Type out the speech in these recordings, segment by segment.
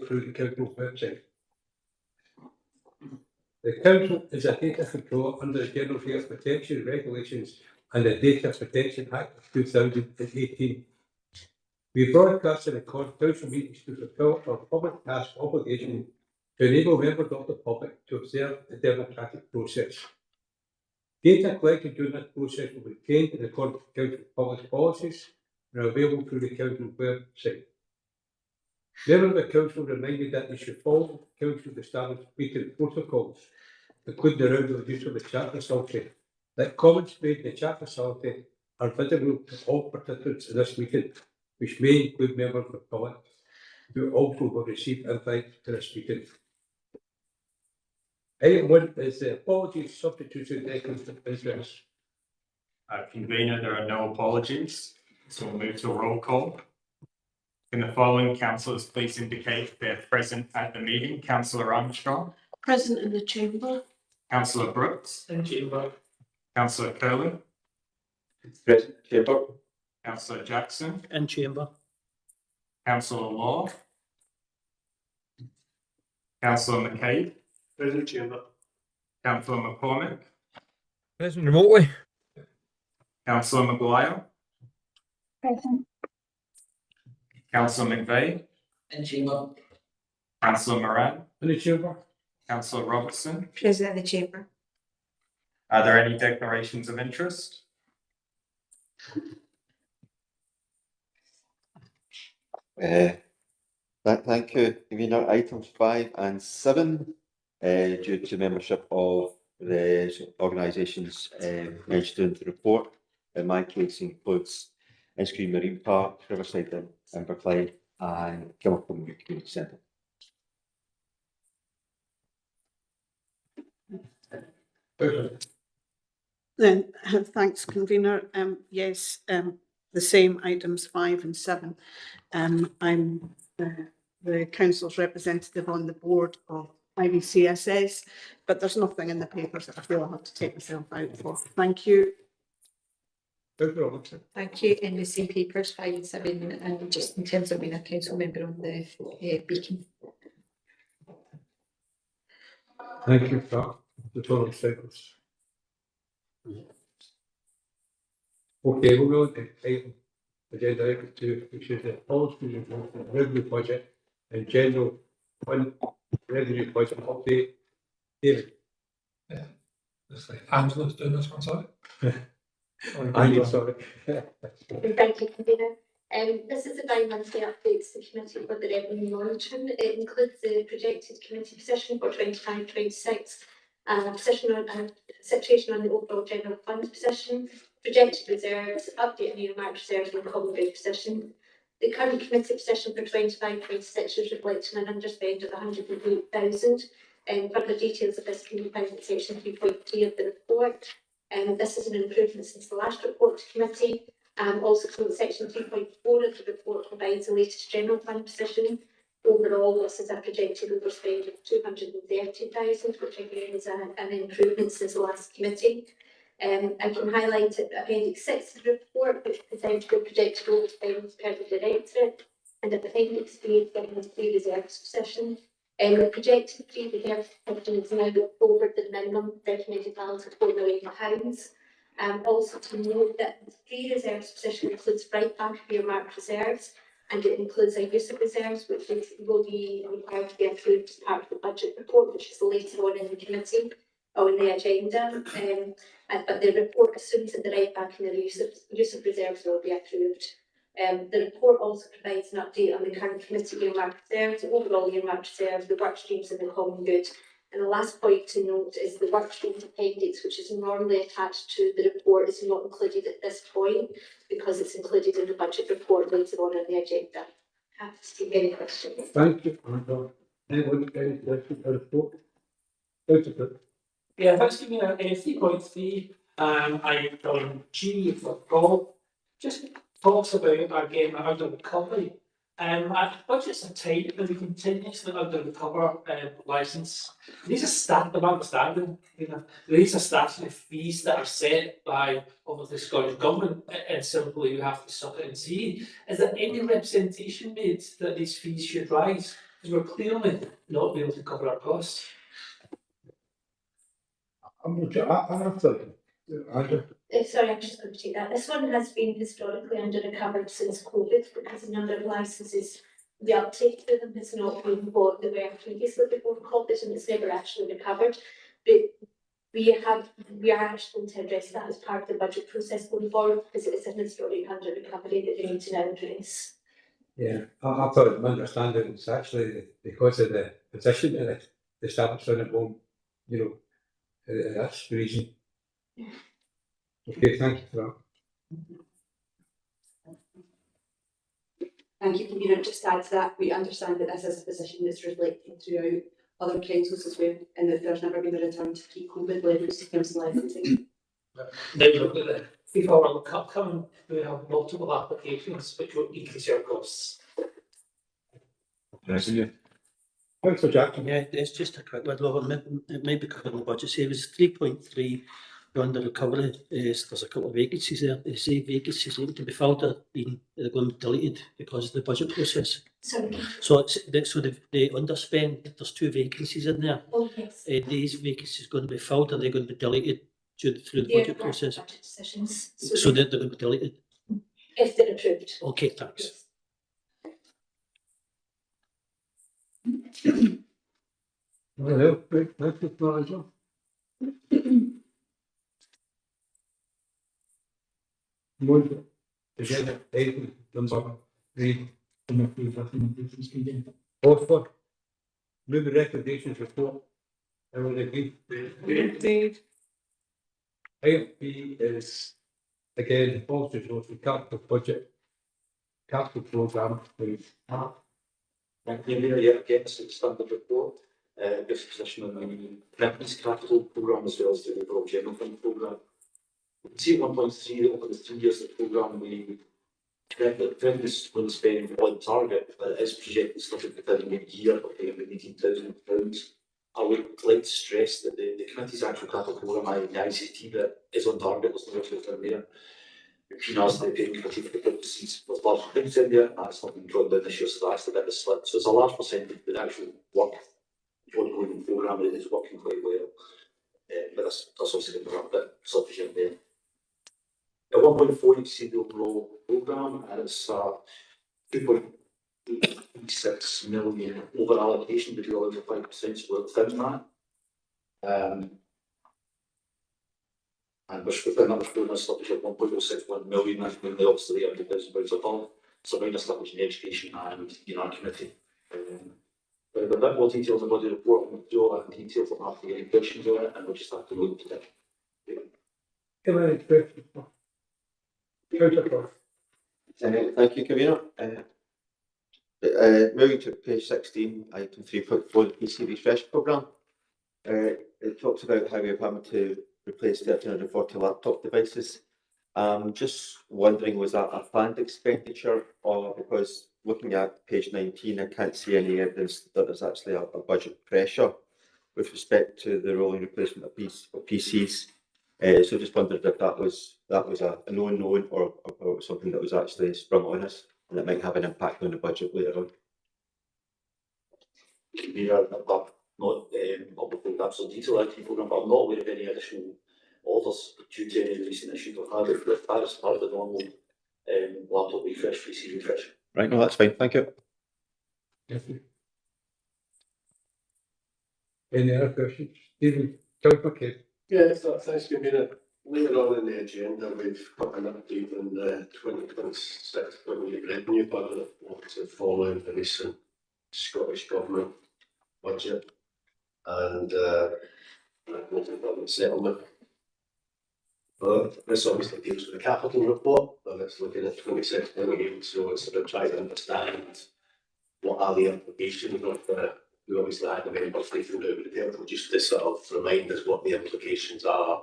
through the council's website. The council is a data controller under the General Data Protection Regulations and the Data Protection Act of 2018. We broadcast and record council meetings to fulfil our public task obligation to enable members of the public to observe the democratic process. Data collected during this process will be retained in accordance with council public policies and are available through the council website. Members of the council reminded that they should follow the council's established meeting protocols, including the regular use of the chat facility. That comments made in the chat facility are visible to all participants in this meeting, which may include members of the public who also will receive invites to this meeting. Item 1 is the apologies, substitution, declarations of interest. Convener, there are no apologies, so we'll move to a roll call. Can the following councillors please indicate they're present at the meeting? Councillor Armstrong. Present in the chamber. Councillor Brooks. In chamber. Councillor Curley. Present chamber. Councillor Jackson. In chamber. Councillor Law. Councillor McCabe. Present chamber. Councillor McCormick. Present remotely. Councillor Maguire. Present. Councillor McVeigh. In chamber. Councillor Moran. In the chamber. Councillor Robertson. Present in the chamber. Are there any declarations of interest? Thank you. Convener, items 5 and 7, due to membership of the organisations mentioned in the report. In my case, includes Enniscreen Marine Park, Riverside and Inverclyde, and Kilmacuddy Community Centre. Then, thanks, convener. Yes, the same items 5 and 7. I'm the council's representative on the board of IVCSS, but there's nothing in the papers that I feel I have to take myself out for. Thank you. Thank you. In the same papers 5 and 7, and just in terms of being a council member on the Beacon. Thank you, Pat. The total cycles. Okay, we'll go to item agenda item 2, which is the policy and revenue budget and general fund revenue budget update. David. It's like Angela's doing this one, sorry. Andy, sorry. Thank you, convener. This is a bi-monthly update to the committee for the revenue monitoring. It includes the projected committee position for 25-26, position on situation on the overall general fund position, projected reserves, update on earmarked reserves and common good position. The current committee position for 25-26 is reflecting an underspend of 108,000. Further details of this can be found in section 3.3 of the report. This is an improvement since the last report to committee. Also from section 3.4 of the report provides the latest general fund position. Overall, this is a projected overspend of 230,000, which again is an improvement since the last committee. I can highlight Appendix 6 of the report, which presents the projected overspend per the Directorate, and Appendix 3 is the free reserves position. The projected free reserves position is now over the minimum recommended balance of £4 million. Also to note that the free reserves position includes right back of earmarked reserves, and it includes a use of reserves, which will be required to be approved as part of the budget report, which is later on in the committee or in the agenda. But the report assumes that the right back and the use of reserves will be approved. The report also provides an update on the current committee earmarked reserves, overall earmarked reserves, the work streams and the common good. And the last point to note is the work streams appendix, which is normally attached to the report, is not included at this point because it's included in the budget report later on in the agenda. Happy to take any questions. Thank you. Anyone got any questions for the report? Yeah, thanks for giving me 3.3. I've done G for golf. Just talks about again under recovery. Our budgets are tight, but we continuously under recover licence. These are staff, I'm understanding, these are statutory fees that are set by obviously the Scottish Government, and simply we have to suck it and see. Is there any representation made that these fees should rise? because we're clearly not able to cover our costs. I'm after, Andrew. Sorry, I'm just going to take that. This one has been historically under recovered since COVID because the number of licences, the uptake to them has not been what they were previously before COVID, and it's never actually recovered. But we are actually going to address that as part of the budget process going forward because it is an historic under recovery that we need to now address. Yeah, I thought my understanding was actually because of the position of the establishment at home, you know, that's the reason. Okay, thank you for that. Thank you, Convener. Just to add to that, we understand that this is a position that's reflecting throughout other councils as well, and that there's never been a return to pre-COVID levels of council licensing. Now look at the before World Cup coming, we have multiple applications which will increase our costs. Councillor Jackson. Yeah, it's just a quick one, Robert. It might be covered in the budget savings. 3.3 under recovery. There's a couple of vacancies there. They say vacancies need to be filled. They're going to be deleted because of the budget process. Sorry. So they underspend. There's 2 vacancies in there. Oh, yes. These vacancies going to be filled, or they're going to be deleted through the They're budget part of process. budget decisions. So they're going to be deleted. If they're approved. Okay, thanks. Yes. Hello, thank you, Nigel. Good. Agenda item number 3. Oxford. Moving recommendations report. Everyone agree? Indeed. Item B is again also shows the capital budget. Capital programme, please. Thank you, Mayor. Yeah, again, it's a standard report. This position on the Preference Capital Programme as well as the overall General Fund Programme. You can see at 1.3 over the 3 years of the programme, the Preference will spend on target, but it is projected to look within a year of paying £18,000. I would like to stress that the committee's actual capital programme, the ICT bit, is on target. There's no issue in there. The paying committee for the purposes was large things in there, that's not been drawn down this year, so that's the bit of split. So it's a large percentage of the actual work, the ongoing programme is working quite well. But that's obviously going to be a bit sufficient there. At 1.4, you can see the overall programme, and it's 2.86 million over allocation to do all over 5% split within that. And we're within that, we're still establishing 1.061 million, that's mainly obviously £100,000 above. So we're establishing education and our committee. But a bit more detail on the body report, we'll do all that in detail from after any questions on it, and we'll just have to look at it. Any questions? Thank you, Convener. Moving to page 16, item 3.4, the PC refresh programme. It talks about how we're having to replace 1,340 laptop devices. Just wondering, was that a planned expenditure, or because looking at page 19, I can't see any evidence that there's actually a budget pressure with respect to the rolling replacement of PCs. So just wondered if that was an unknown or something that was actually sprung on us, and it might have an impact on the budget later on. We are not obviously absolute detail IT programme, but I'm not aware of any additional orders due to any recent issues we've had with that as part of the normal laptop refresh, PC refresh. Right, no, that's fine, thank you. Any other questions? Stephen, okay. Yeah, so thanks, Convener. Later on in the agenda, we've got an update on the 2026 revenue budget, following the recent Scottish Government budget and local government settlement. This obviously deals with the capital report, but it's looking at 26 million, so it's sort of trying to understand what are the implications of we obviously had the members taken out of the temple, just to sort of remind us what the implications are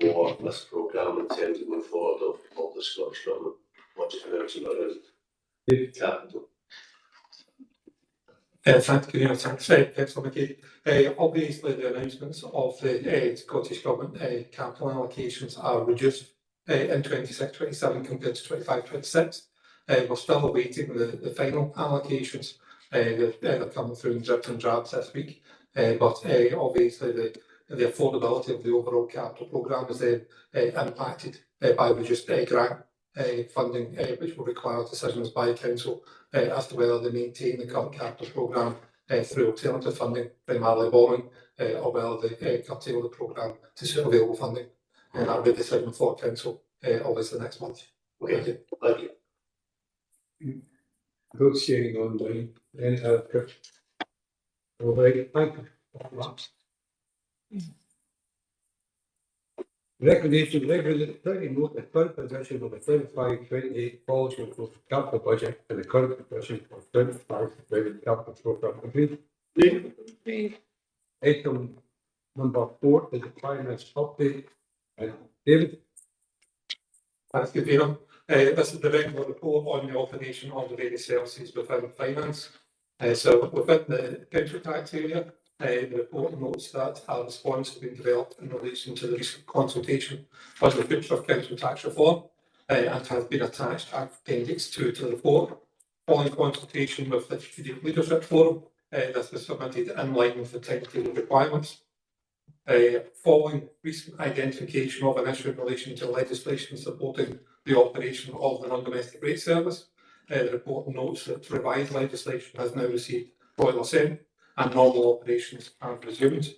for this programme in terms of moving forward of the Scottish Government budget announcement around capital. Thank you, Councillor Mickey. Obviously, the announcements of the Scottish Government capital allocations are reduced in 26-27 compared to 25-26. We're still awaiting the final allocations, they're coming through in drips and drabs this week. But obviously the affordability of the overall capital programme is then impacted by reduced grant funding, which will require decisions by council as to whether they maintain the current capital programme through alternative funding, primarily borrowing, or whether they curtail the programme to suit available funding. And that'll be a decision for council obviously next month. Okay, thank you. Vote sharing online, then all right, thank you. Recommendation, regularly note the current position of the 25-28 policy for capital budget and the current position of 25-28 capital program. Agreed? Item number 4 is the finance update. And David? Thanks, Peter. This is the regular report on the operation of the various services within finance. So within the council tax area, the report notes that a response has been developed in relation to the recent consultation on the future of council tax reform and has been attached as appendix 2 to the report. Following consultation with the Strategic Leadership Forum, this was submitted in line with the timetable requirements. Following recent identification of an issue in relation to legislation supporting the operation of the non-domestic rate service, the report notes that revised legislation has now received royal assent and normal operations are resumed.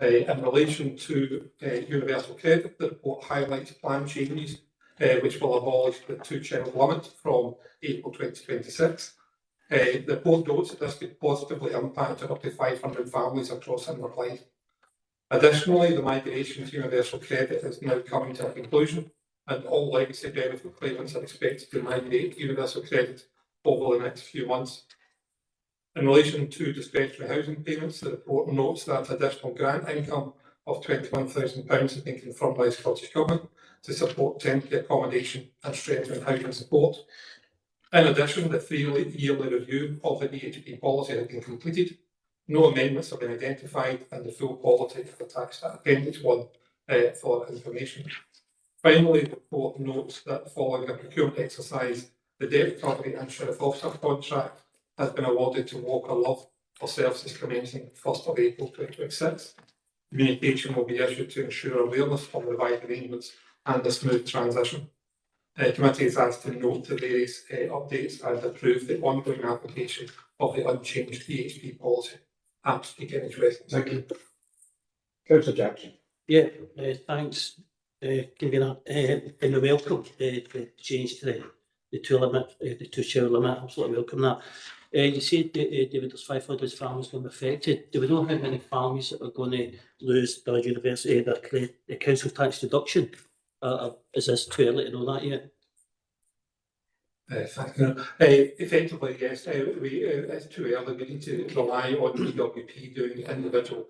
In relation to universal credit, the report highlights planned changes which will abolish the 2-child limit from April 2026. The report notes that this could positively impact up to 500 families across Inverclyde. Additionally, the migration to universal credit is now coming to a conclusion, and all legacy benefit claimants are expected to migrate to universal credit over the next few months. In relation to discretionary housing payments, the report notes that additional grant income of £21,000 has been confirmed by the Scottish Government to support temporary accommodation and strengthen housing support. In addition, the 3-yearly review of the DHP policy has been completed. No amendments have been identified, and the full policy is attached to Appendix 1 for information. Finally, the report notes that following a procurement exercise, the debt recovery and sheriff officer contract has been awarded to Walker Love for services commencing 1st of April 2026. Communication will be issued to ensure awareness of revised arrangements and a smooth transition. The committee is asked to note the various updates and approve the ongoing application of the unchanged DHP policy. And take any questions. Thank you. Councillor Jackson. Yeah, thanks, Convener. And we welcome the change to the 2-child limit. Absolutely welcome that. You said, David, there's 500 families going to be affected. Do we know how many families are going to lose their university, the council tax deduction? Is this too early to know that yet? Thank you. Effectively, yes, it's too early. We need to rely on DWP doing individual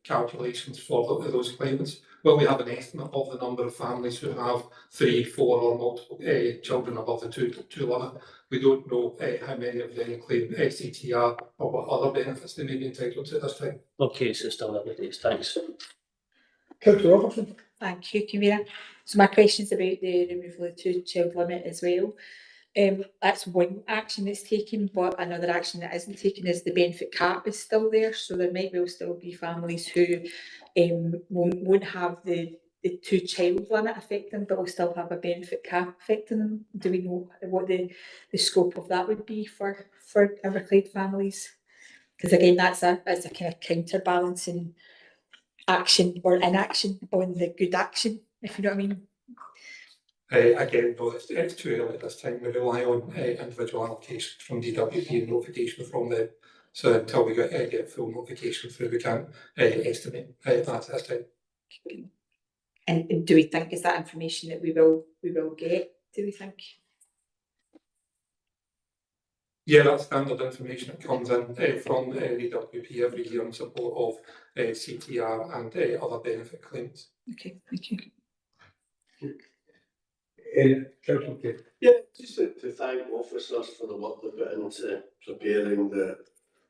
calculations for those claimants. Well, we have an estimate of the number of families who have 3, 4 or multiple children above the 2 limit. We don't know how many of them claim CTR or what other benefits they may be entitled to at this time. Okay, so it's still early days. Thanks. Councillor Robertson. Thank you, Convener. So my question's about the removal of the 2-child limit as well. That's one action that's taken, but another action that isn't taken is the benefit cap is still there. So there might well still be families who won't have the 2-child limit affect them, but will still have a benefit cap affecting them. Do we know what the scope of that would be for Inverclyde families? Because again, that's a kind of counterbalancing action or inaction on the good action, if you know what I mean. Again, no, it's too early at this time. We rely on individual allocations from DWP and notification from them. So until we get full notification through, we can't estimate that at this time. And do we think is that information that we will get? Do we think? Yeah, that's standard information that comes in from DWP every year in support of CTR and other benefit claims. Okay, thank you. Yeah, just to thank officers for the work they put into preparing the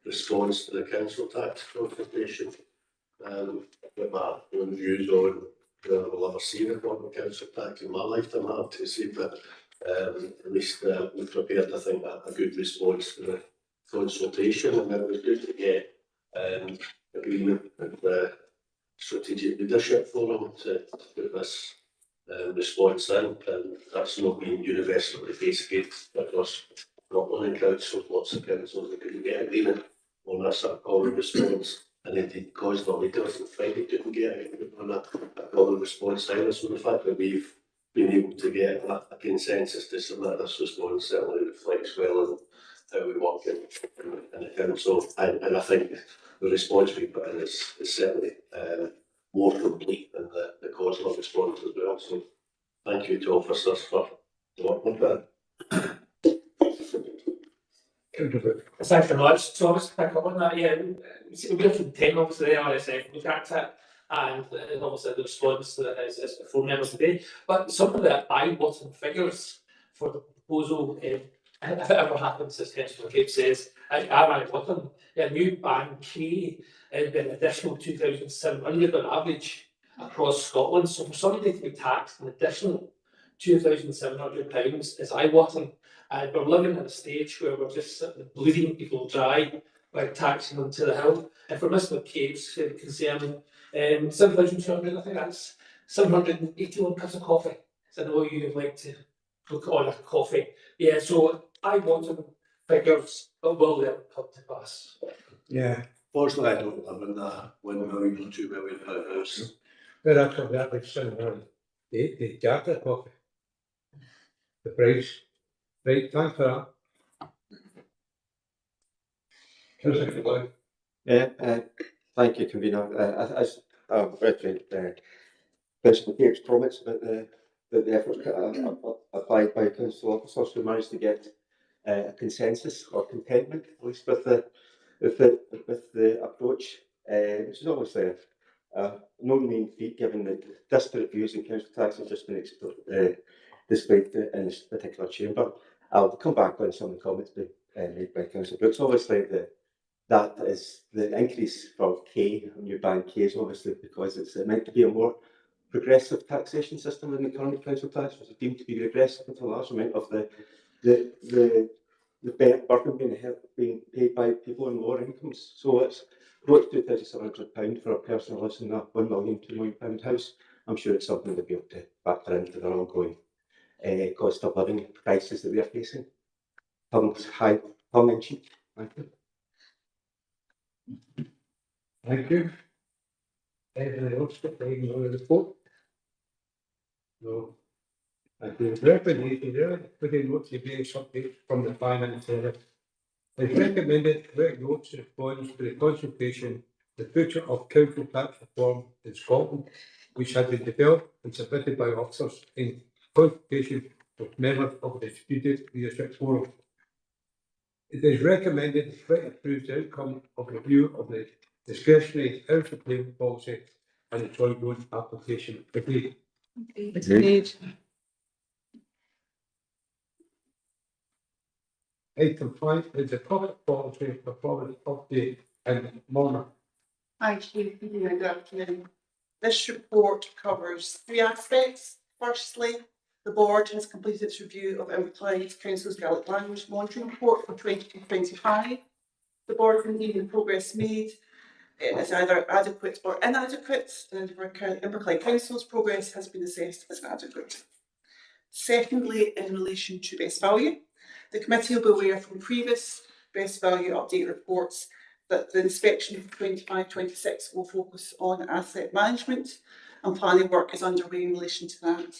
response to the council tax consultation. With my own views on whether we'll ever see reform of council tax in my lifetime, I have to say that at least we prepared, I think, a good response to consultation, and it was good to get agreement with the Strategic Leadership Forum to put this response in, and that's not been universally faced across Scotland and councils. Lots of councils that couldn't get agreement on a sort of common response, and indeed caused the leaders on Friday couldn't get agreement on a common response either. So the fact that we've been able to get a consensus to submit this response certainly reflects well on how we work in the council, and I think the response we put in is certainly more complete than the Cosmo response as well. So thank you to officers for working with that. Thanks very much. So I'll just pick up on that. Yeah, we see we're from 10 obviously the RSF looked at it, and obviously the response to it is before members today. But some of the eye-watering figures for the proposal, if it ever happens, as Councillor Cape says, I'm eye-watering. A new band K and an additional 2,700 on average across Scotland. So for somebody to be taxed an additional £2,700 is eye-watering. And we're living in a stage where we're just bleeding people dry by taxing them to the hill. And for Mr. Cape's concern, 7,200, I think that's 781 cups of coffee. So I know you'd like to look on a coffee. Yeah, so I want some figures that will never come to pass. Yeah. Fortunately, I don't live in a £1 million or £2 million house. But that's what that was saying, the jar of coffee. The price. Right, thanks for that. Councillor Floyd. Yeah, thank you, convener. As reiterate Councillor Cape's comments about the efforts applied by council officers who managed to get a consensus or contentment, at least with the approach, which is obviously no mean feat, given the disparate views in council tax have just been displayed in this particular chamber. I'll come back on some of the comments made by Councillor Brooks. Obviously, that is the increase for K, new band K, is obviously because it's meant to be a more progressive taxation system than the current council tax, which is deemed to be regressive with a large amount of the burden being paid by people on lower incomes. So it's brought £2,700 for a person who lives in a £1 million, £2 million house. I'm sure it's something they'll be able to factor into their ongoing cost of living crisis that we are facing. Tongue in cheek. Thank you. Thank you. Anybody else got anything on the report? No. Thank you. Recommendation there, putting notes of various updates from the finance area. It's recommended that notes responds to the consultation, the future of council tax reform in Scotland, which has been developed and submitted by officers in consultation with members of the Strategic Leadership Forum. It is recommended that approves the outcome of review of the discretionary house repayment policy and its ongoing application. Agreed. Agreed. Item 5 is the public policy for public update and Mona. Thank you. Good afternoon. This report covers three aspects. Firstly, the board has completed its review of Inverclyde Council's Gaelic Language Monitoring Report for 2025. The board has indeed the progress made is either adequate or inadequate, and Inverclyde Council's progress has been assessed as inadequate. Secondly, in relation to best value, the committee will be aware from previous best value update reports that the inspection for 25-26 will focus on asset management, and planning work is underway in relation to that.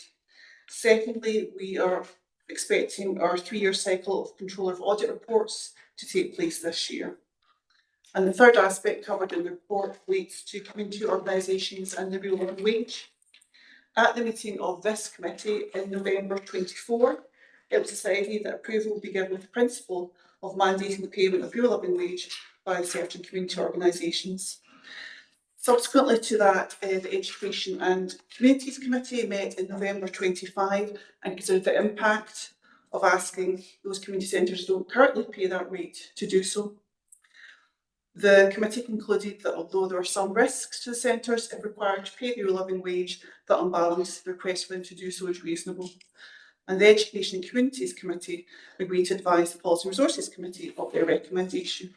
Secondly, we are expecting our 3-year cycle of controller of audit reports to take place this year. And the third aspect covered in the report relates to community organisations and the real living wage. At the meeting of this committee in November 24, it was decided that approval will be given with the principle of mandating the payment of real living wage by certain community organisations. Subsequently to that, the Education and Communities Committee met in November 25 and considered the impact of asking those community centres who don't currently pay that rate to do so. The committee concluded that although there are some risks to the centres if required to pay the real living wage, that on balance the request for them to do so is reasonable. and the Education and Communities Committee agreed to advise the Policy and Resources Committee of their recommendation.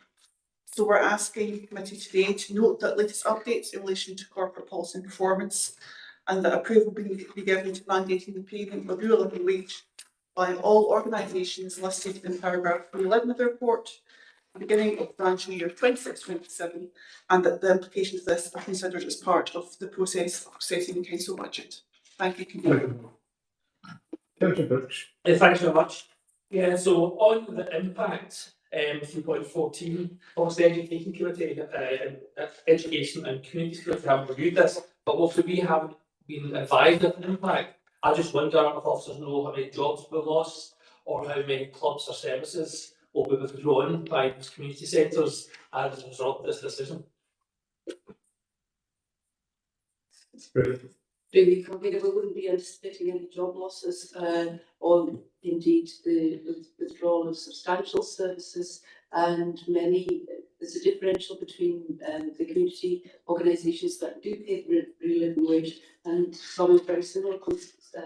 So we're asking the committee today to note that latest updates in relation to corporate policy and performance, and that approval be given to mandating the payment of real living wage by all organisations listed in paragraph 11 of the report, beginning of financial year 26-27, and that the implications of this are considered as part of the process of setting the council budget. Thank you, Convener. Councillor Brooks. Thanks very much. Yeah, so on the impact, 3.14, obviously Education Committee, Education and Communities Committee haven't reviewed this, but obviously we haven't been advised of the impact. I just wonder if officers know how many jobs will be lost, or how many clubs or services will be withdrawn by these community centres as a result of this decision. Really, Convener, we wouldn't be anticipating any job losses, or indeed the withdrawal of substantial services, and there's a differential between the community organisations that do pay the real living wage and some in very similar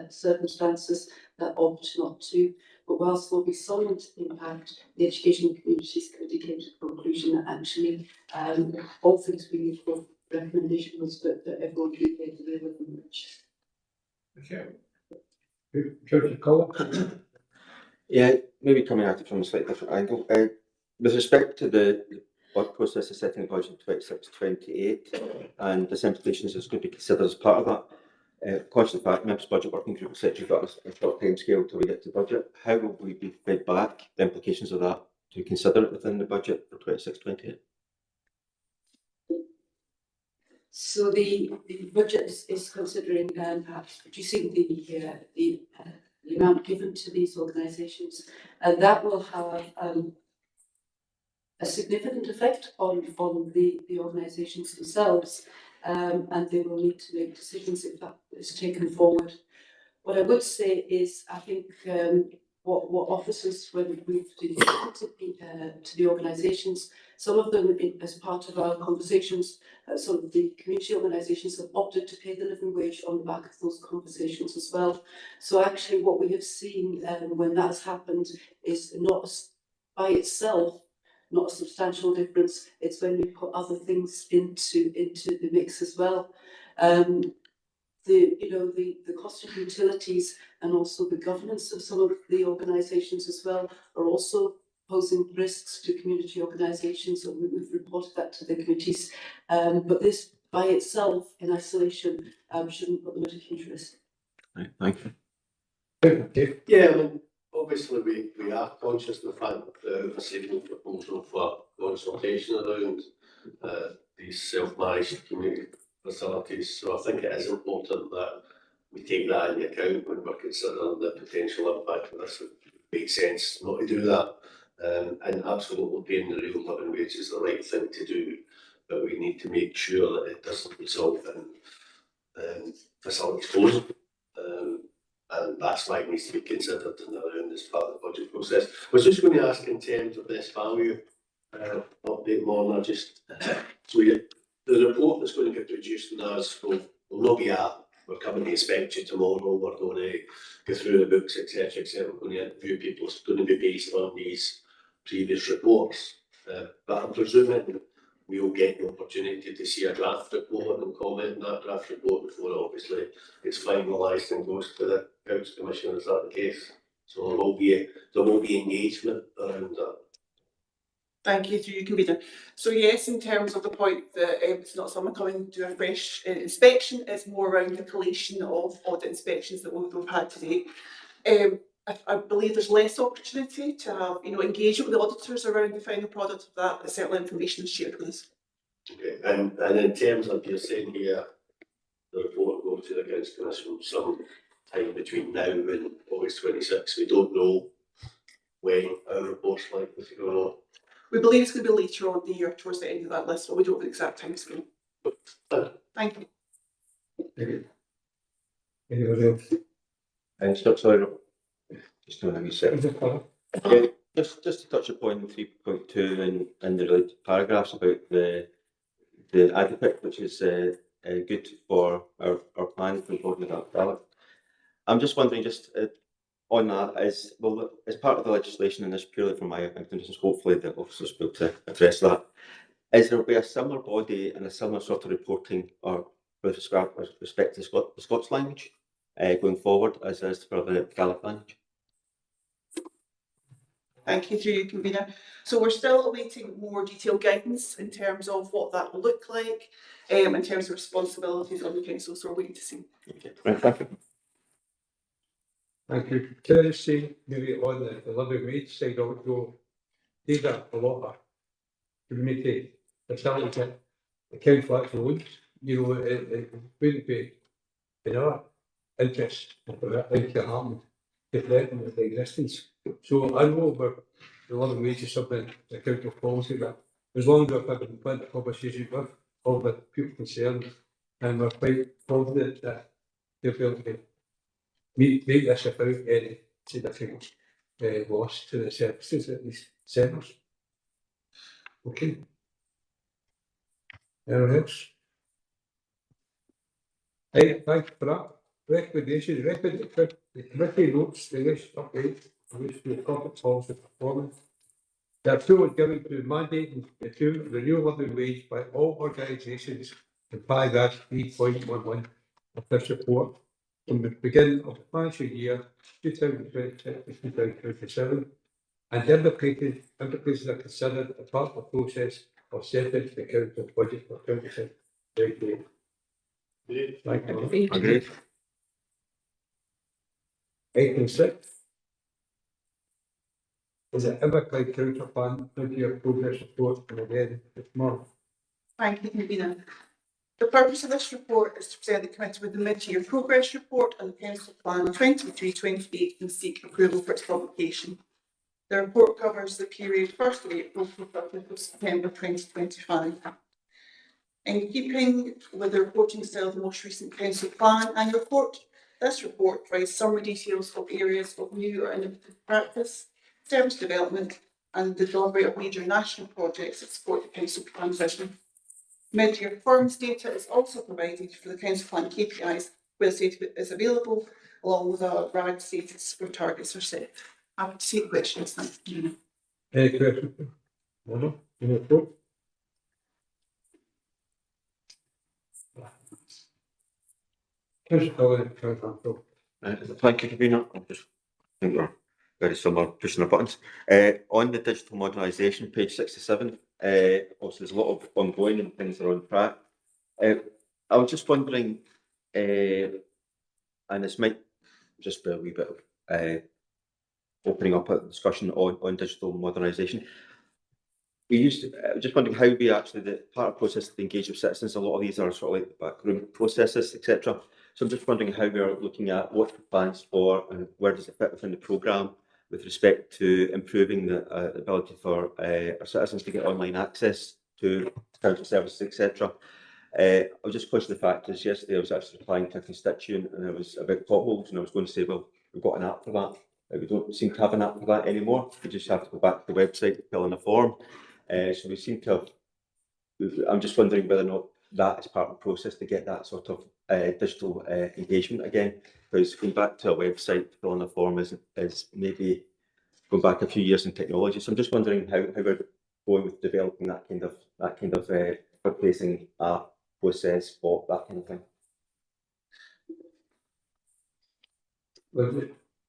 circumstances that opt not to. But whilst there will be some impact, the Education and Communities Committee came to the conclusion that actually all things being equal, recommendation was that everyone should pay the real living wage. Okay. Councillor Cullen. Yeah, maybe coming at it from a slightly different angle. With respect to the work process of setting a budget 26-28 and the implications that's going to be considered as part of that, conscious of the fact members' budget working group, etc., you've got a short time scale till we get to budget. How will we be fed back the implications of that to consider it within the budget for 26-28? So the budget is considering perhaps reducing the amount given to these organisations, and that will have a significant effect on the organisations themselves, and they will need to make decisions if that is taken forward. What I would say is, I think what officers, when we've delivered to the organisations, some of them, as part of our conversations, some of the community organisations have opted to pay the living wage on the back of those conversations as well. So actually what we have seen when that's happened is not by itself, not a substantial difference. It's when you put other things into the mix as well. The cost of utilities and also the governance of some of the organisations as well are also posing risks to community organisations, and we've reported that to the committees. But this by itself, in isolation, shouldn't put them at a huge risk. Right, thank you. Yeah, I mean, obviously we are conscious of the fact that the saving proposal for consultation around these self-managed community facilities. So I think it is important that we take that into account when we're considering the potential impact of this. It makes sense not to do that. And absolutely paying the real living wage is the right thing to do, but we need to make sure that it doesn't result in facilities closing. And that's why it needs to be considered in around this part of the budget process. I was just going to ask in terms of this value update, Lorna, just so the report that's going to get produced in ours will not be we're coming to inspect you tomorrow, we're going to go through the books, etc., etc. We're going to interview people. It's going to be based on these previous reports. But I'm presuming we'll get the opportunity to see a draft report and comment on that draft report before obviously it's finalised and goes to the Council Commission. Is that the case? So there will be engagement around that. Thank you, through you, Convener. So yes, in terms of the point that it's not someone coming to a fresh inspection, it's more around the collation of audit inspections that we've had today. I believe there's less opportunity to have, engagement with the auditors around the final product of that, but certainly information is shared with us. Okay, and in terms of you're saying here, the report will go to the Council Commission some time between now and August 26. We don't know when our report's likely to go on. We believe it's going to be later on in the year, towards the end of that list, but we don't have the exact time scale. Thank you. Anybody else? And sorry, just doing a wee second. Yeah, just to touch upon 3.2 and the related paragraphs about the adequate, which is good for our plan for involving that ballot. I'm just wondering, on that is, well, as part of the legislation, and this purely from my ignorance, hopefully the officers will be able to address that, is there will be a similar body and a similar sort of reporting or with respect to the Scots language going forward as is for the Gaelic language? Thank you, through you, convener. So we're still awaiting more detailed guidance in terms of what that will look like, in terms of responsibilities of the council, so we're waiting to see. Okay, right, thank you. Thank you. Can I just say, maybe on the living wage side also, these are a lot of community facilities that the council actually owns, you know, it wouldn't be in our interest for that thing to happen to threaten with the existence. So I know about the living wage is something the council policy, but as long as we've had plenty of conversations with all the people concerned, and we're quite confident that they'll be able to make this without any significant loss to the services at these centres. Okay. Anyone else? Hey, thank you for that. Recommendations, the committee notes the latest update on which the corporate policy performance. The approval given to mandate the renewal living wage by all organisations in paragraph 3.11 of this report from the beginning of the financial year 2026 to 2027, and implications are considered as part of the process of setting the council budget for 2026. Thank you. Thank you. Agreed. Item 6. Is it Evercleigh Council Plan 20-year progress report and again this month? Thank you, convener. The purpose of this report is to present the committee with the mid-year progress report and the council plan 23-28 and seek approval for its publication. The report covers the period 1st of April to 30th of September 2025. In keeping with the reporting style of the most recent council plan and report, this report provides summary details of areas of new or innovative practice, service development, and the delivery of major national projects that support the council plan vision. Mid-year performance data is also provided for the council plan KPIs, where the data is available, along with a RAG status where targets are set. Happy to take questions. Thank you. Any questions? No? Any report? Thank you, convener. I think we're very similar, pushing our buttons. On the digital modernisation, page 67, also there's a lot of ongoing and things that are on track. I was just wondering, and this might just be a wee bit of opening up a discussion on digital modernisation. I was just wondering how we actually, the part of the process to engage with citizens, a lot of these are sort of like the backroom processes, etc. So I'm just wondering how we are looking at what the plans for and where does it fit within the programme with respect to improving the ability for our citizens to get online access to council services, etc. I was just pushing the fact is yesterday I was actually replying to a constituent and it was about potholes and I was going to say, well, we've got an app for that. We don't seem to have an app for that anymore. We just have to go back to the website to fill in a form. So we seem to have, I'm just wondering whether or not that is part of the process to get that sort of digital engagement again, because going back to a website to fill in a form is maybe going back a few years in technology. So I'm just wondering how we're going with developing that kind of replacing a process for that kind of thing.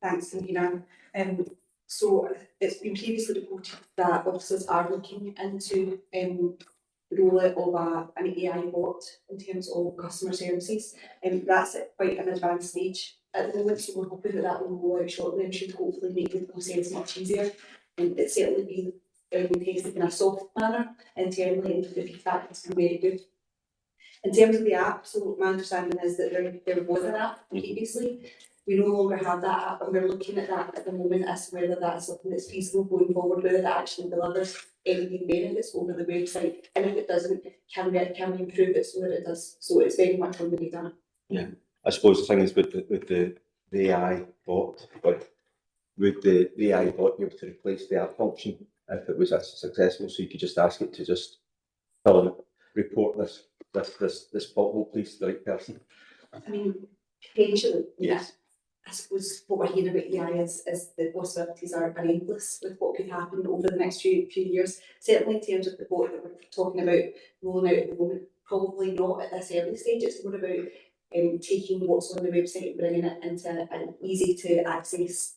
Thanks, Nina. So it's been previously reported that officers are looking into the rollout of an AI bot in terms of customer services. That's at quite an advanced stage at the moment, so we're hoping that that will roll out shortly and should hopefully make the process much easier. And it's certainly been tested in a soft manner internally, and the feedback has been very good. In terms of the app, so my understanding is that there was an app previously. We no longer have that app, and we're looking at that at the moment as to whether that's something that's feasible going forward, whether that actually delivers anything benefits over the website, and if it doesn't, can we improve it so that it does? So it's very much on the radar. Yeah, I suppose the thing is with the AI bot, but would the AI bot be able to replace the app function if it was successful? So you could just ask it to just fill in, report this pothole, please, to the right person. I mean, potentially, yes. I suppose what we're hearing about EI is the possibilities are endless with what could happen over the next few years. Certainly in terms of the boat that we're talking about rolling out at the moment, probably not at this early stage. It's more about taking what's on the website and bringing it into an easy to access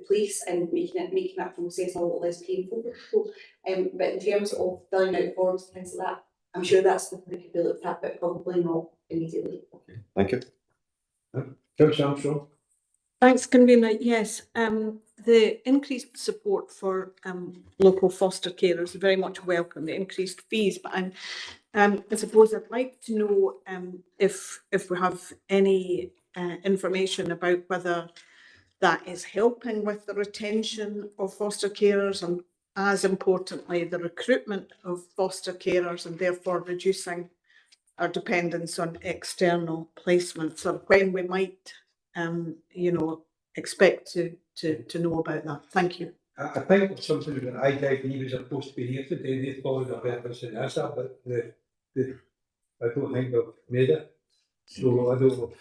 place and making that process a lot less painful for people. But in terms of filling out forms and things like that, I'm sure that's something that could be looked at, but probably not immediately. Okay, thank you. Councillor Armstrong. Thanks, convener. Yes, the increased support for local foster carers is very much welcome. The increased fees, but I suppose I'd like to know if we have any information about whether that is helping with the retention of foster carers and, as importantly, the recruitment of foster carers and therefore reducing our dependence on external placements, or when we might, expect to know about that. Thank you. I think it's something that ITV was supposed to be here today. They followed up everything else, but I don't think they've made it. So I don't know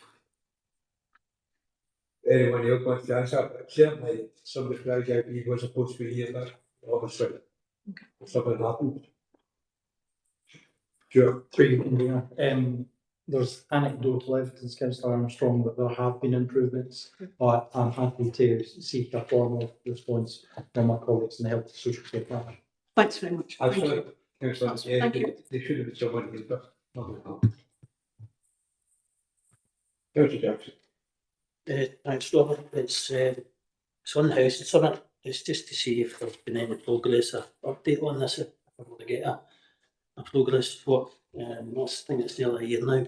if anyone else wants to answer, but certainly somebody from ITV was supposed to be here, but obviously something happened. Sure. There's anecdotal evidence, Councillor Armstrong, that there have been improvements, but I'm happy to seek a formal response from my colleagues in the Health and Social Care Branch. Thanks very much. Absolutely. Councillor, yeah, Thank you. they should have been someone here, but Councillor Jackson. Thanks, Robert. It's on the House and Summit. It's just to see if there's been any progress or update on this. If I want to get a progress report. I think it's nearly a year now.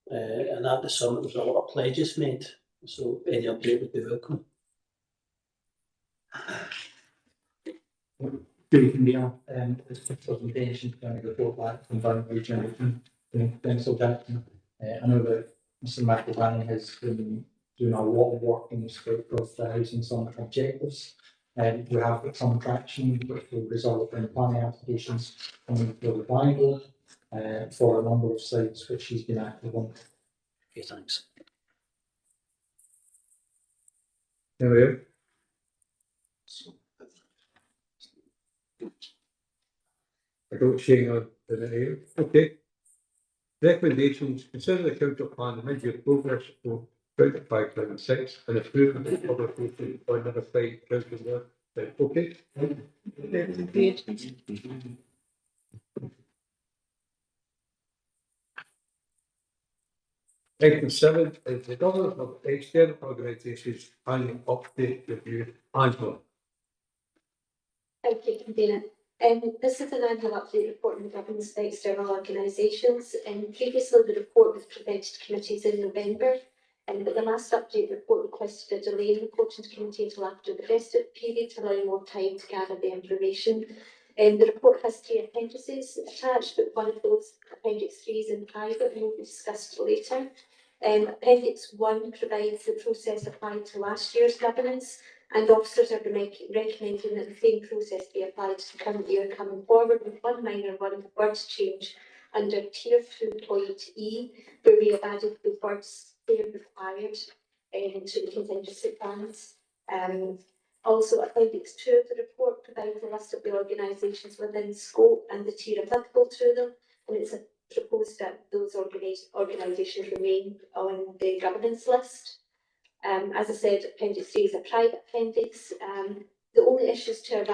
And at the summit, there's a lot of pledges made. So any update would be welcome. This presentation going to report back from Durham Region Council Jackson. I know that Mr. McElvanny has been doing a lot of work in respect of the Housing Summit objectives. We have got some traction which will result in planning applications coming for the planning board for a number of sites which he's been active on. Okay, thanks. Anyway. I don't see on the name. Okay. Recommendations: consider the council plan the mid-year progress for 25-26 and approve the publication for another 5 council. Okay. Item 7 is the governance of external organisations and update review. Angela. Thank you, convener. This is an annual update report on the governance of external organisations. Previously, the report was presented to committees in November, but the last update report requested a delay in reporting to committee until after the festive period to allow more time to gather the information. The report has 3 appendices attached, but one of those, Appendix 3, is in private and will be discussed later. Appendix 1 provides the process applied to last year's governance, and officers are recommending that the same process be applied to the current year coming forward, with one minor word change under Tier 2.E, where we have added the words "where required" to the contingency plans. Also, Appendix 2 of the report provides a list of the organisations within scope and the tier applicable to them, and it's proposed that those organisations remain on the governance list. As I said, Appendix 3 is a private appendix. The only issues to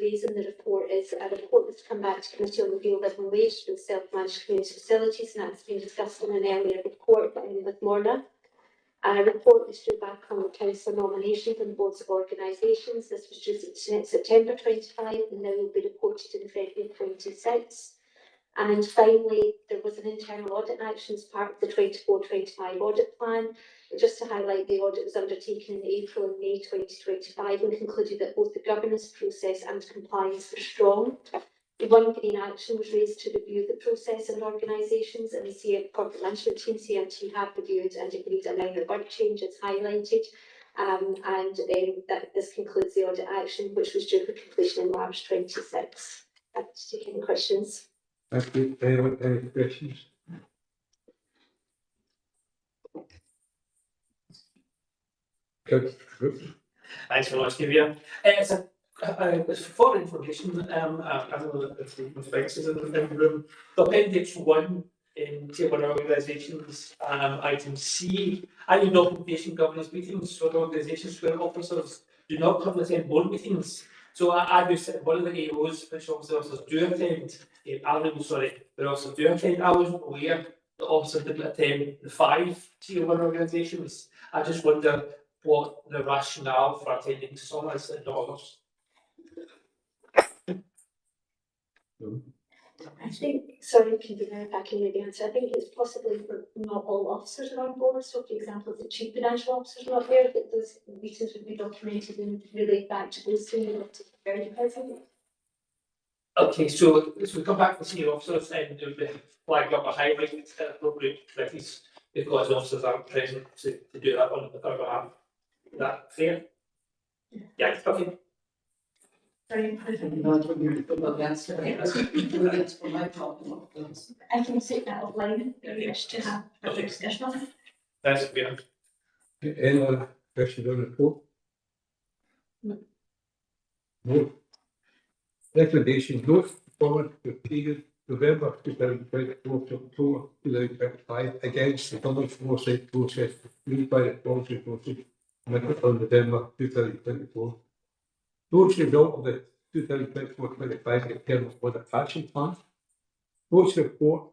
raise in the report is a report that's come back to committee on the real living wage for the self-managed community facilities, and that's been discussed in an earlier report with Morna. A report was due back on the council nominations and boards of organisations. This was due in September 25 and now will be reported in February 26. And finally, there was an internal audit action as part of the 24-25 audit plan. Just to highlight, the audit was undertaken in April and May 2025 and concluded that both the governance process and compliance were strong. One green action was raised to review the process and organisations, and the corporate management team, CMT, have reviewed and agreed a minor word change as highlighted. That this concludes the audit action, which was due for completion in March 26. Happy to take any questions. Thank you. Anyone, any questions? Councillor Brooks. Thanks very much, Kevin. It's for information, I don't know if the defence is in the room. The appendix 1 in tier 1 organisations, item C, annual documentation governance meetings for organisations where officers do not currently attend board meetings. So I was one of the AOs, which officers do attend, the officers do attend. I wasn't aware the officers didn't attend the 5 tier 1 organisations. I just wonder what the rationale for attending some is and not others. I think, sorry, convener, if I can maybe answer, I think it's possibly for not all officers are on board. So for example, if the chief financial officers are not there, that those meetings would be documented and relate back to those two very present. Okay, so we come back to senior officers and do the flag up a highlight appropriate committees because officers aren't present to do that on their behalf. Is that fair? Yeah, okay. Very important. Not when you're about the answer. That's for my problem. I can take that offline if you wish to have further discussion on it. That's fair. Any other questions on the report? No. Recommendation note forward to period November 2024 to October 2025 against the public foresight process used by the policy process on November 2024. Those result of the 2024-25 internal audit action plan. Those report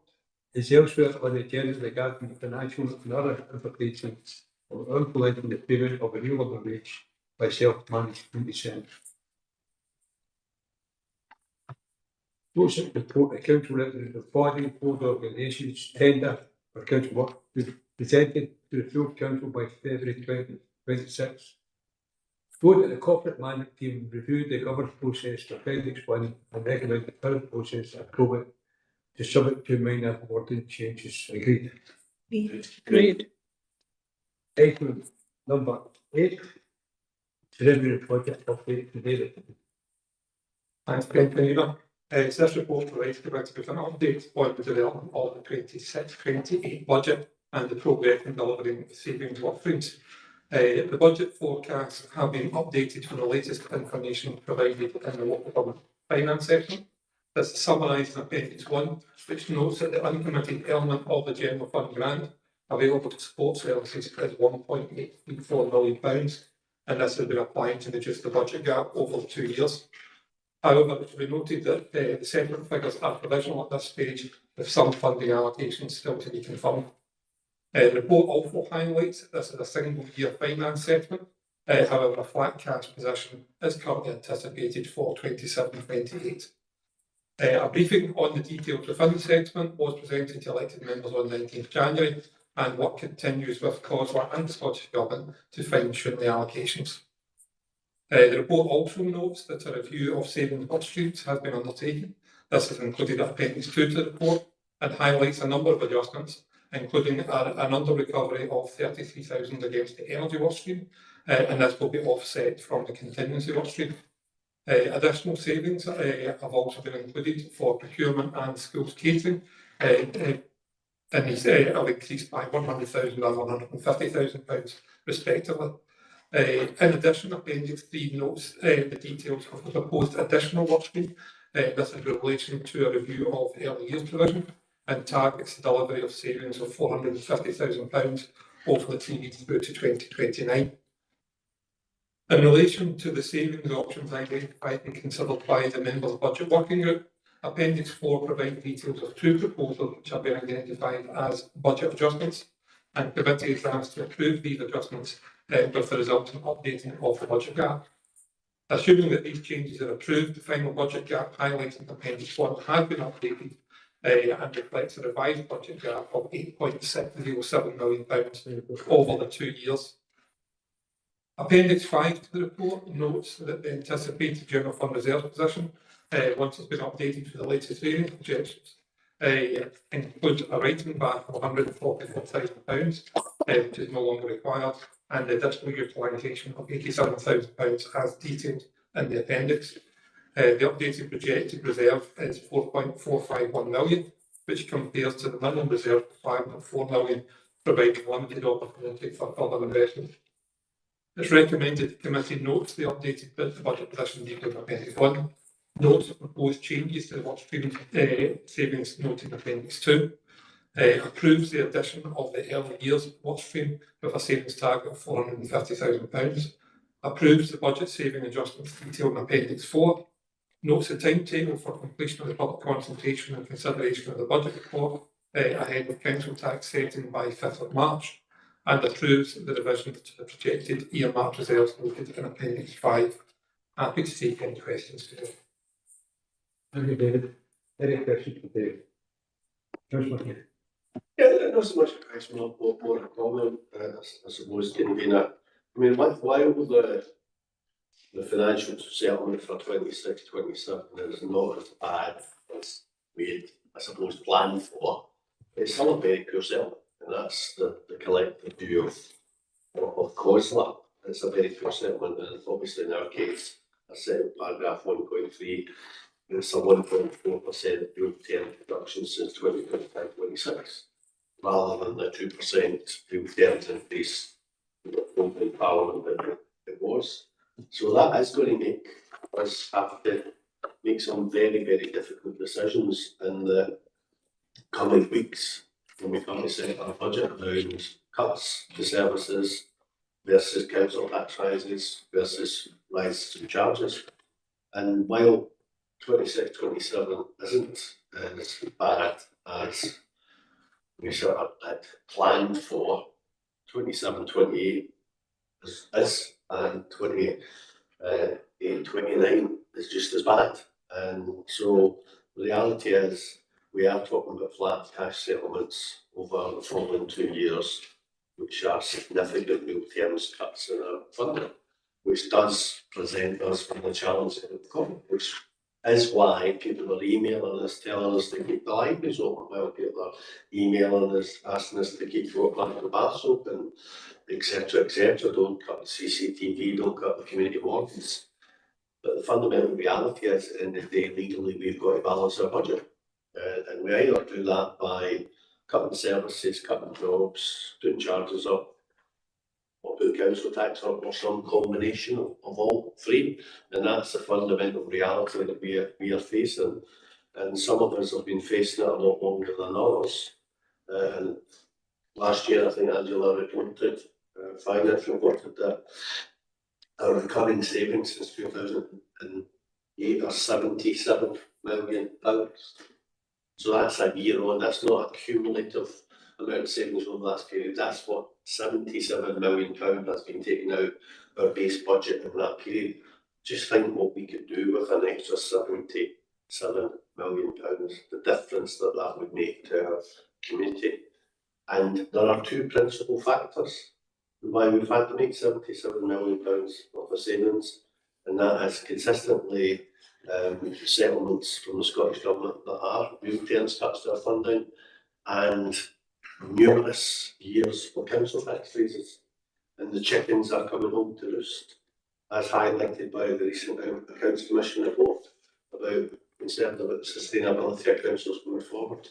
is elsewhere on the agenda regarding the financial and other implications of implementing the payment of a renewable wage by self-managed community centres. Those report the council representative of body, board organisations, tender for council work to be presented to the full council by February 2026. Vote that the corporate management team reviewed the governance process for appendix 1 and recommend the current process appropriate to subject to minor ordinance changes. Agreed. Agreed. Item number 8. Revenue project update to David. Thanks, Convener. So this report provides the committee with an update on the development of the 26-28 budget and the progress in delivering savings workfrees. The budget forecasts have been updated from the latest information provided in the local government finance section. This is summarised in appendix 1, which notes that the uncommitted element of the general fund grant available to support services is £1.834 million, and this has been applied to reduce the budget gap over 2 years. However, it should be noted that the separate figures are provisional at this stage, with some funding allocations still to be confirmed. The report also highlights that this is a single year finance settlement. However, a flat cash position is currently anticipated for 27-28. A briefing on the details within the settlement was presented to elected members on 19th January, and work continues with COSLA and the Scottish Government to fine-tune the allocations. The report also notes that a review of savings work streams has been undertaken. This is included at appendix 2 to the report and highlights a number of adjustments, including an under-recovery of 33,000 against the energy work stream, and this will be offset from the contingency work stream. Additional savings have also been included for procurement and schools catering, and these have increased by £100,000 and £150,000 respectively. In addition, appendix 3 notes the details of the proposed additional work stream. This is in relation to a review of early years provision and targets the delivery of savings of £450,000 over the period through to 2029. In relation to the savings options identified and considered by the members' budget working group, appendix 4 provides details of 2 proposals which have been identified as budget adjustments, and committee is asked to approve these adjustments with the resultant updating of the budget gap. Assuming that these changes are approved, the final budget gap highlighted in appendix 1 has been updated and reflects a revised budget gap of £8.607 million over the 2 years. Appendix 5 to the report notes that the anticipated general fund reserve position, once it's been updated for the latest variance projections, includes a writing back of £144,000, which is no longer required, and the additional utilisation of £87,000 as detailed in the appendix. The updated projected reserve is £4.451 million, which compares to the minimum reserve requirement of £4 million, providing limited opportunity for further investment. It's recommended the committee notes the updated budget position detailed in Appendix 1, notes the proposed changes to the workstream savings noted in Appendix 2, approves the addition of the early years workstream with a savings target of £450,000, approves the budget saving adjustments detailed in Appendix 4, notes the timetable for completion of the public consultation and consideration of the budget report ahead of council tax setting by 5th of March, and approves the revision to the projected earmarked reserves noted in Appendix 5. Happy to take any questions today. Thank you, David. Any questions for David? Councillor Keane. Yeah, not so much a question, more a comment, I suppose, convener. I mean, while the financial settlement for 26-27 is not as bad as we had, I suppose, planned for, it's still a very poor settlement, and that's the collective view of COSLA. It's a very poor settlement, and obviously in our case, I said paragraph 1.3, it's a 1.4% real term reduction since 2025-26, rather than the 2% real terms increase in Parliament that it was. So that is going to make us have to make some very, very difficult decisions in the coming weeks when we come to set our budget around cuts to services versus council tax rises versus rises in charges. And while 26-27 isn't as bad as we sort of had planned for, 27-28 is and 28-29 is just as bad. And so the reality is we are talking about flat cash settlements over the following 2 years, which are significant real terms cuts in our funding, which does present us with a challenge in the coming, which is why people are emailing us, telling us to keep the libraries open, while people are emailing us, asking us to keep your the baths open, etc., don't cut the CCTV, don't cut the community wardens. But the fundamental reality is, at the end of the day, legally, we've got to balance our budget. And we either do that by cutting services, cutting jobs, putting charges up, or put council tax up, or some combination of all three. And that's the fundamental reality that we are facing. And some of us have been facing it a lot longer than others. And last year, I think Angela reported, Finance reported that our recurring savings since 2008 are £77 million. So that's a year on, that's not a cumulative amount of savings over the last period, that's what £77 million has been taken out our base budget in that period. Just think what we could do with an extra £77 million, the difference that that would make to our community. And there are two principal factors why we've had to make £77 million of a savings, and that is consistently settlements from the Scottish Government that are real terms cuts to our funding, and numerous years of council tax raises. And the chickens are coming home to roost, as highlighted by the recent Accounts Commission report about concern about the sustainability of councils going forward.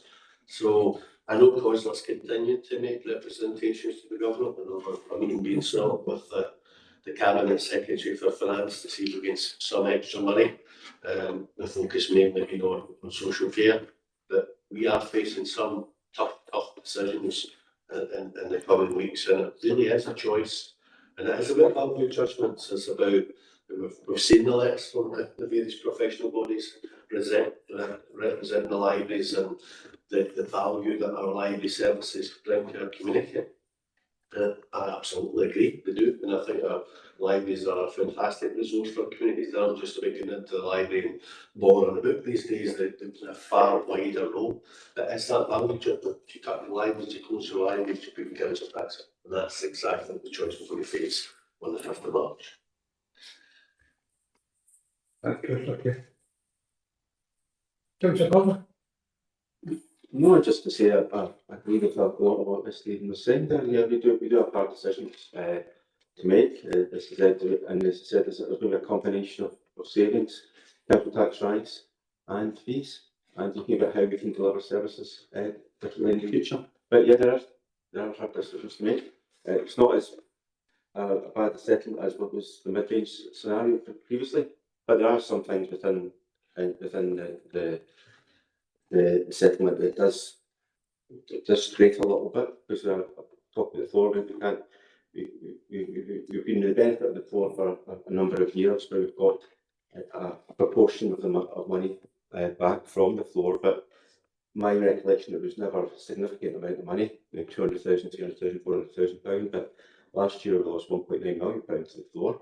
So I know COSLA's continued to make representations to the government, and I'm even being sought with the Cabinet Secretary for Finance to see if we can get some extra money. The focus mainly being on social care, but we are facing some tough decisions in the coming weeks, and it really is a choice, and it is about value judgments. It's about, we've seen the letters from the various professional bodies representing the libraries and the value that our library services bring to our community. I absolutely agree, they do, and I think our libraries are a fantastic resource for communities. They're not just about getting into the library and borrowing a book these days, they play a far wider role. But it's that value judgment. If you cut the libraries, you close your libraries, you put the council tax up, and that's exactly the choice we're going to face on the 5th of March. Thank you, okay. Councillor Connor. No, just to say, I agree with a lot of what Stephen was saying there. Yeah, we do have hard decisions to make. As I said, and as I said, there's going to be a combination of savings, council tax rise, and fees, and thinking about how we can deliver services differently in the future. But yeah, there are hard decisions to make. It's not as a bad settlement as what was the mid-range scenario previously, but there are some things within the settlement that does straight a little bit, because we're top of the floor. We've been in the benefit of the floor for a number of years, where we've got a proportion of the money back from the floor, but my recollection, it was never a significant amount of money, like 200,000, 300,000, 400,000 pounds, but last year we lost 1.9 million pounds to the floor,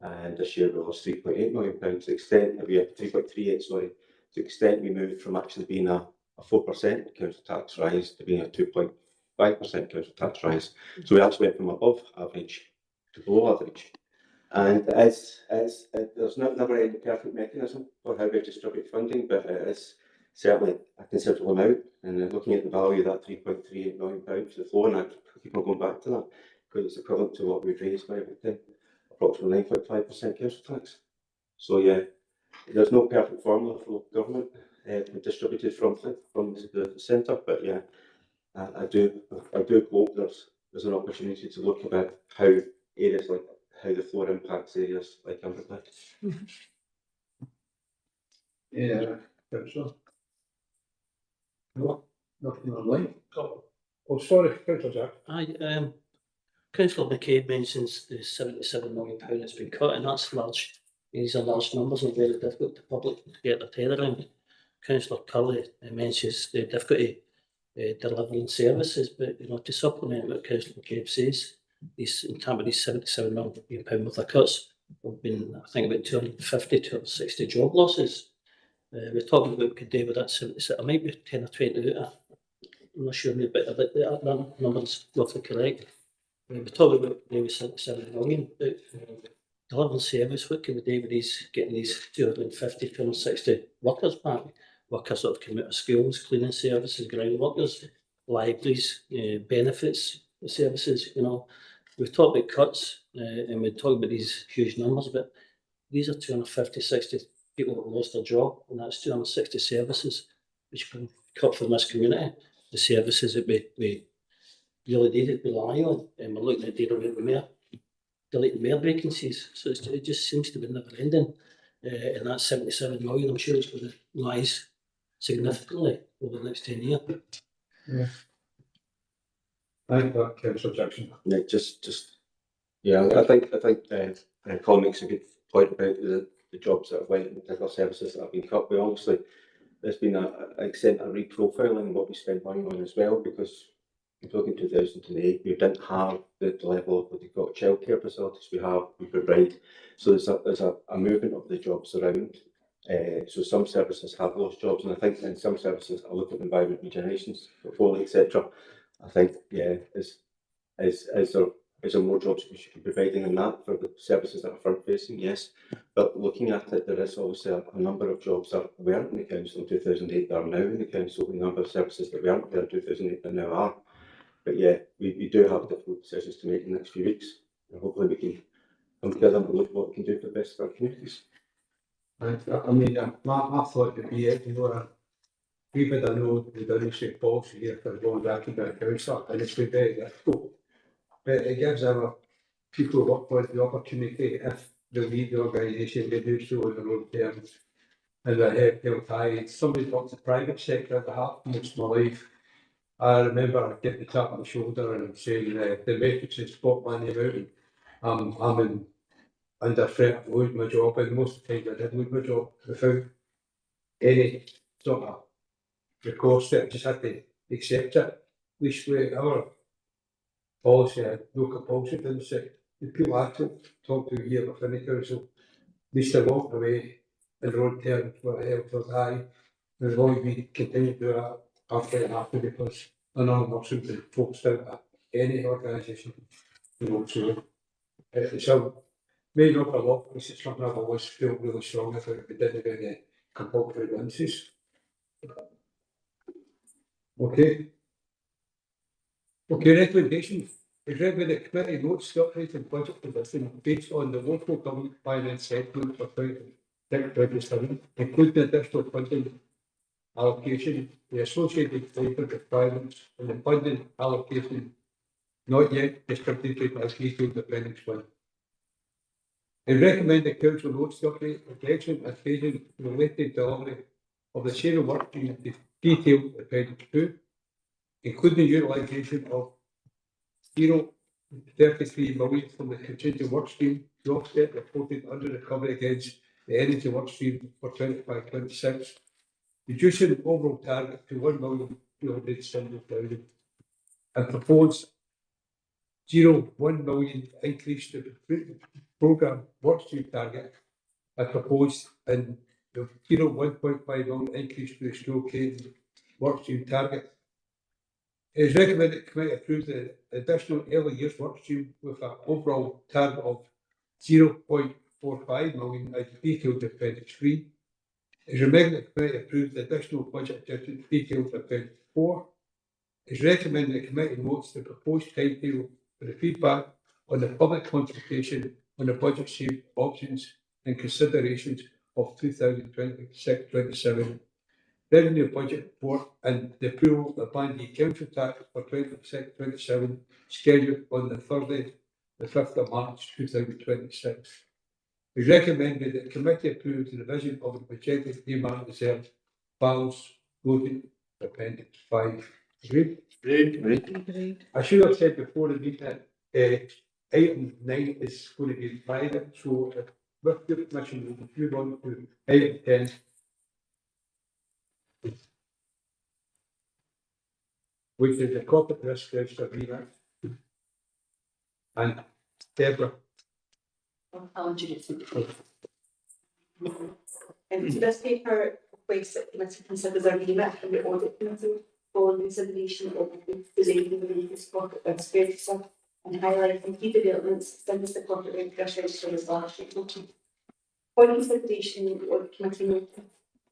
and this year we lost 3.8 million pounds, to the extent that we had 3.38, sorry, to the extent we moved from actually being a 4% council tax rise to being a 2.5% council tax rise. So we actually went from above average to below average. And there's never any perfect mechanism for how we distribute funding, but it is certainly a considerable amount. And looking at the value of that 3.38 million pounds to the floor, and I keep on going back to that, because it's equivalent to what we've raised by everything, approximately 9.5% council tax. So yeah, there's no perfect formula for government distributed from the centre, but yeah, I do hope there's an opportunity to look about how areas like how the floor impacts areas like Ambercliff. Yeah, so. No, nothing online. Oh, sorry, Councillor Jack. Aye, Councillor McCabe mentions the £77 million that's been cut, and that's large. These are large numbers and very difficult to public to get their head around. Councillor Curley mentions the difficulty delivering services, but to supplement what Councillor McCabe says, in terms of these £77 million worth of cuts, there have been, I think, about 250 to 60 job losses. We're talking about what we could do with that 76. I might be 10 or 20 out. I'm not sure, but that number's roughly correct. We're talking about maybe 77 million, but delivering service, what can we do with getting these 250, 260 workers back? Workers that have come out of schools, cleaning services, ground workers, libraries, benefits services, We've talked about cuts and we talk about these huge numbers, but these are 250, 60 people that have lost their job, and that's 260 services which can cut from this community. The services that we really needed, rely on, and we're looking at deleting mayor vacancies. So it just seems to be never ending. And that 77 million, I'm sure it's going to rise significantly over the next 10 years. Yeah. I think that Councillor Jackson. Yeah, I think Colin makes a good point about the jobs that have went in particular services that have been cut. But obviously, there's been an extent of reprofiling what we spend money on as well, because if you look in 2008, we didn't have the level of what you've got childcare facilities we provide. So there's a movement of the jobs around. So some services have lost jobs, and I think in some services, I look at environment regeneration, portfolio, etc. I think, yeah, is there more jobs we should be providing in that for the services that are front facing? Yes, but looking at it, there is obviously a number of jobs that weren't in the council in 2008 that are now in the council, a number of services that weren't there in 2008 that now are. But yeah, we do have difficult decisions to make in the next few weeks, and hopefully we can come together and look at what we can do for the best of our communities. I mean, my thought would be, even though I know the donation policy here for going back to the council, and it's been very difficult, but it gives our people who work with the opportunity, if they leave the organisation, they do so on their own terms, and they're held high. Somebody talks the private sector at the heart most of my life. I remember getting the tap on the shoulder and saying the metrics in spot money out. I'm under threat of losing my job, and most of the time I did lose my job without any sort of recourse. I just had to accept it. Which way our policy had no compulsion to say the people I talk to here within the council, they still walk away in their own terms were held high. As long as we continue to do that, I'm very happy, because I know I'm not simply focused out at any organisation. So it's maybe not a lot, but it's something I've always felt really strong about. If we didn't have any compulsory advances. Okay, recommendation. Is read with the committee notes the operating budget position based on the local government finance settlement for 2027, including additional funding allocation, the associated labor requirements, and the funding allocation not yet distributed as detailed appendix 1. I recommend the council notes the update, protection and phasing related delivery of the share of work stream detailed appendix 2, including utilisation of 0.33 million from the contingent work stream to offset reported under recovery against the energy work stream for 25-26, reducing the overall target to 1,270,000 and propose 0.1 million increase to the programme work stream target as proposed and the 1.5 million increase to the stroke work stream target. It is recommended the committee approve the additional early years work stream with an overall target of 0.45 million as detailed in appendix 3. It is recommended the committee approve the additional budget adjustment detailed in appendix 4. It is recommended the committee notes the proposed timetable for the feedback on the public consultation on the budget shape options and considerations of 2026-27 revenue budget report and the approval of Band D council tax for 26-27 scheduled on the Thursday, the 5th of March 2026. It is recommended that the committee approves the revision of the projected earmark reserve balance noted appendix 5. Agreed? Agreed. I should have said before the meeting, item 9 is going to be private, so with your permission, we can move on to item 10. Which is the corporate risk register agreement. And Deborah. I'll introduce it. So this paper requests that the committee considers a remit from the audit committee for consideration of the design of the latest corporate risk register and highlighting key developments since the corporate risk register was last reported. For consideration, the audit committee noted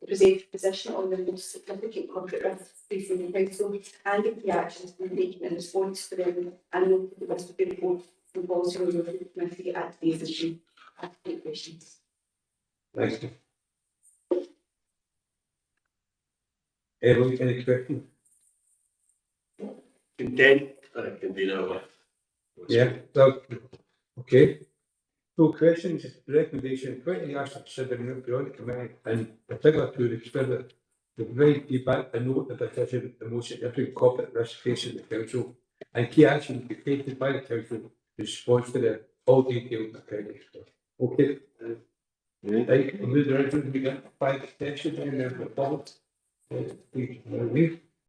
the present position on the most significant corporate risks facing the council and the key actions being taken in response to them and noted the rest of the report and policy review of the committee at today's issue. Any questions? Thank you. Emily, any questions? Content, convener. Yeah, so, okay. So questions, recommendation, committee asked to consider the periodic committee and particular to consider the provide feedback and note the decision the most significant corporate risk facing the council and key action to be taken by the council in response to the all detailed appendix. Okay. Right, we'll move around, we got 5 sections in there for the ballot. Please, leave.